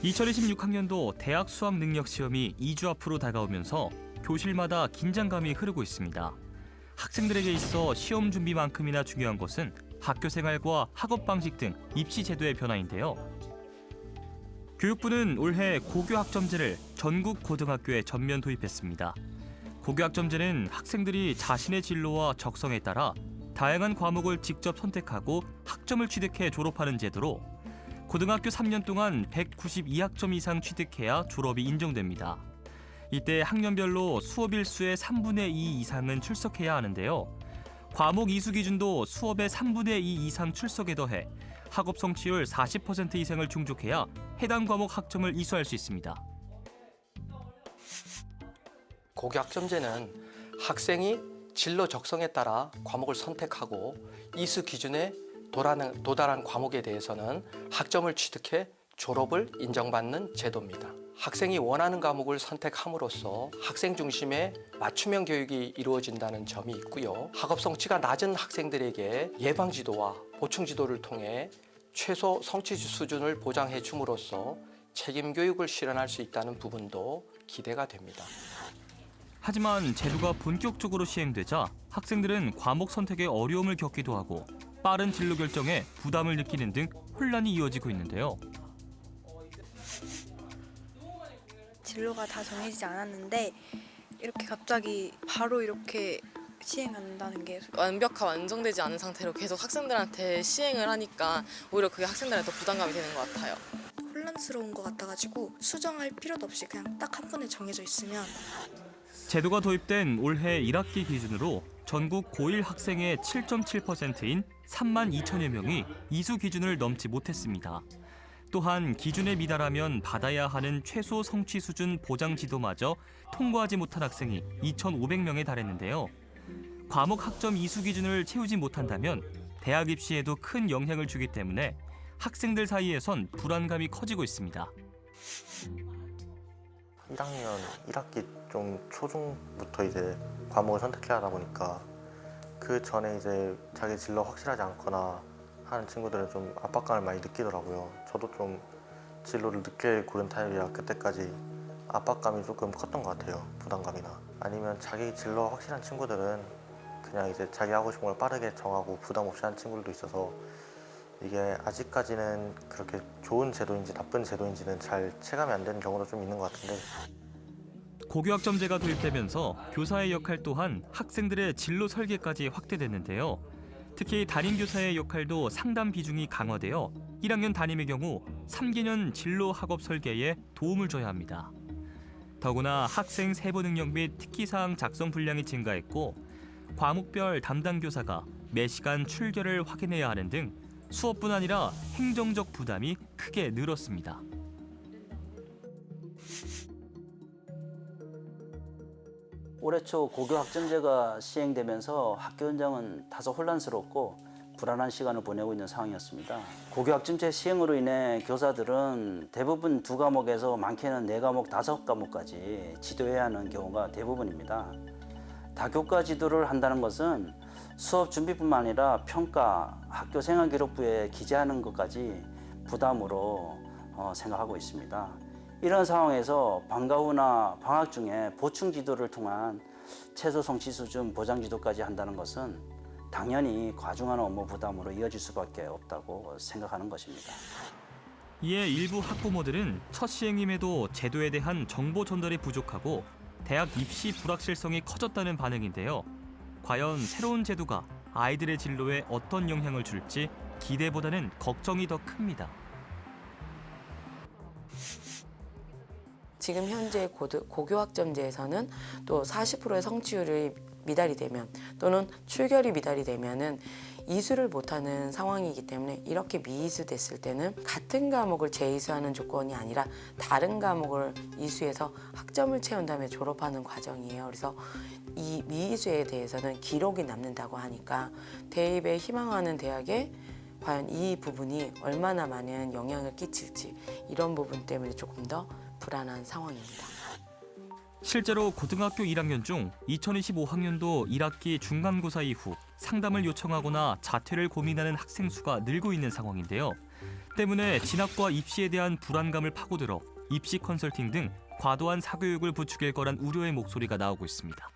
2026학년도 대학 수학 능력 시험이 2주 앞으로 다가오면서 교실마다 긴장감이 흐르고 있습니다. 학생들에게 있어 시험 준비만큼이나 중요한 것은 학교 생활과 학업 방식 등 입시 제도의 변화인데요. 교육부는 올해 고교학점제를 전국 고등학교에 전면 도입했습니다. 고교학점제는 학생들이 자신의 진로와 적성에 따라 다양한 과목을 직접 선택하고 학점을 취득해 졸업하는 제도로 고등학교 3년 동안 192학점 이상 취득해야 졸업이 인정됩니다. 이때 학년별로 수업 일수의 3분의 2 이상은 출석해야 하는데요. 과목 이수 기준도 수업의 3분의 2 이상 출석에 더해 학업 성취율 40% 이상을 충족해야 해당 과목 학점을 이수할 수 있습니다. 고교학점제는 학생이 진로 적성에 따라 과목을 선택하고 이수 기준에 도달한 과목에 대해서는 학점을 취득해 졸업을 인정받는 제도입니다. 학생이 원하는 과목을 선택함으로써 학생 중심의 맞춤형 교육이 이루어진다는 점이 있고요. 학업 성취가 낮은 학생들에게 예방 지도와 보충 지도를 통해 최소 성취 수준을 보장해 줌으로써 책임 교육을 실현할 수 있다는 부분도 기대가 됩니다. 하지만 제도가 본격적으로 시행되자 학생들은 과목 선택에 어려움을 겪기도 하고 빠른 진로 결정에 부담을 느끼는 등 혼란이 이어지고 있는데요. 진로가 다 정해지지 않았는데 이렇게 갑자기 바로 이렇게 시행한다는 게 완벽하게 완성되지 않은 상태로 계속 학생들한테 시행을 하니까 오히려 그게 학생들한테 더 부담감이 되는 것 같아요. 혼란스러운 것 같아가지고 수정할 필요도 없이 그냥 딱 한 번에 정해져 있으면. 제도가 도입된 올해 1학기 기준으로 전국 고1 학생의 7.7%인 3만 2천여 명이 이수 기준을 넘지 못했습니다. 또한 기준에 미달하면 받아야 하는 최소 성취 수준 보장 지도마저 통과하지 못한 학생이 2,500명에 달했는데요. 과목 학점 이수 기준을 채우지 못한다면 대학 입시에도 큰 영향을 주기 때문에 학생들 사이에선 불안감이 커지고 있습니다. 1학년 1학기 좀 초중부터 이제 과목을 선택해야 하다 보니까 그 전에 이제 자기 진로 확실하지 않거나 하는 친구들은 좀 압박감을 많이 느끼더라고요. 저도 좀 진로를 늦게 고른 타입이라 그때까지 압박감이 조금 컸던 것 같아요. 부담감이나. 아니면 자기 진로 확실한 친구들은 그냥 이제 자기 하고 싶은 걸 빠르게 정하고 부담 없이 하는 친구들도 있어서 이게 아직까지는 그렇게 좋은 제도인지 나쁜 제도인지는 잘 체감이 안 되는 경우도 좀 있는 것 같은데. 고교학점제가 도입되면서 교사의 역할 또한 학생들의 진로 설계까지 확대됐는데요. 특히 담임교사의 역할도 상담 비중이 강화되어 1학년 담임의 경우 3개년 진로 학업 설계에 도움을 줘야 합니다. 더구나 학생 세부 능력 및 특기사항 작성 분량이 증가했고 과목별 담당 교사가 매시간 출결을 확인해야 하는 등 수업뿐 아니라 행정적 부담이 크게 늘었습니다. 올해 초 고교학점제가 시행되면서 학교 현장은 다소 혼란스럽고 불안한 시간을 보내고 있는 상황이었습니다. 고교학점제 시행으로 인해 교사들은 대부분 2과목에서 많게는 4과목, 5과목까지 지도해야 하는 경우가 대부분입니다. 다교과 지도를 한다는 것은 수업 준비뿐만 아니라 평가, 학교 생활기록부에 기재하는 것까지 부담으로 생각하고 있습니다. 이런 상황에서 방과 후나 방학 중에 보충 지도를 통한 최소 성취 수준 보장 지도까지 한다는 것은 당연히 과중한 업무 부담으로 이어질 수밖에 없다고 생각하는 것입니다. 이에 일부 학부모들은 첫 시행임에도 제도에 대한 정보 전달이 부족하고 대학 입시 불확실성이 커졌다는 반응인데요. 과연 새로운 제도가 아이들의 진로에 어떤 영향을 줄지 기대보다는 걱정이 더 큽니다. 지금 현재 고교학점제에서는 또 40%의 성취율이 미달이 되면 또는 출결이 미달이 되면은 이수를 못하는 상황이기 때문에 이렇게 미이수됐을 때는 같은 과목을 재이수하는 조건이 아니라 다른 과목을 이수해서 학점을 채운 다음에 졸업하는 과정이에요. 그래서 이 미이수에 대해서는 기록이 남는다고 하니까 대입에 희망하는 대학에 과연 이 부분이 얼마나 많은 영향을 끼칠지 이런 부분 때문에 조금 더 불안한 상황입니다. 실제로 고등학교 1학년 중 2025학년도 1학기 중간고사 이후 상담을 요청하거나 자퇴를 고민하는 학생 수가 늘고 있는 상황인데요. 때문에 진학과 입시에 대한 불안감을 파고들어 입시 컨설팅 등 과도한 사교육을 부추길 거란 우려의 목소리가 나오고 있습니다.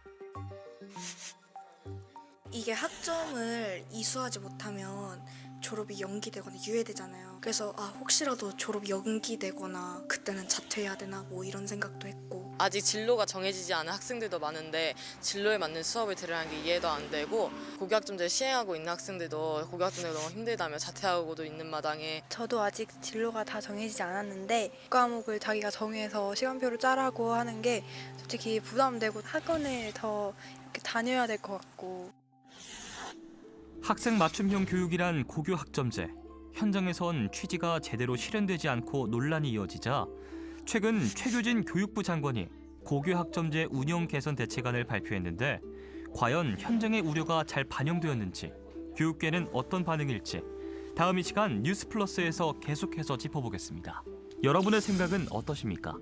이게 학점을 이수하지 못하면 졸업이 연기되거나 유예되잖아요. 그래서 혹시라도 졸업 연기되거나 그때는 자퇴해야 되나 뭐 이런 생각도 했고. 아직 진로가 정해지지 않은 학생들도 많은데 진로에 맞는 수업을 들으라는 게 이해도 안 되고 고교학점제를 시행하고 있는 학생들도 고교학점제가 너무 힘들다며 자퇴하고도 있는 마당에 저도 아직 진로가 다 정해지지 않았는데 과목을 자기가 정해서 시간표를 짜라고 하는 게 솔직히 부담되고 학원을 더 이렇게 다녀야 될 것 같고. 학생 맞춤형 교육이란 고교 학점제. 현장에선 취지가 제대로 실현되지 않고 논란이 이어지자 최근 최규진 교육부 장관이 고교 학점제 운영 개선 대책안을 발표했는데 과연 현장의 우려가 잘 반영되었는지, 교육계는 어떤 반응일지 다음 이 시간 뉴스플러스에서 계속해서 짚어보겠습니다. 여러분의 생각은 어떠십니까?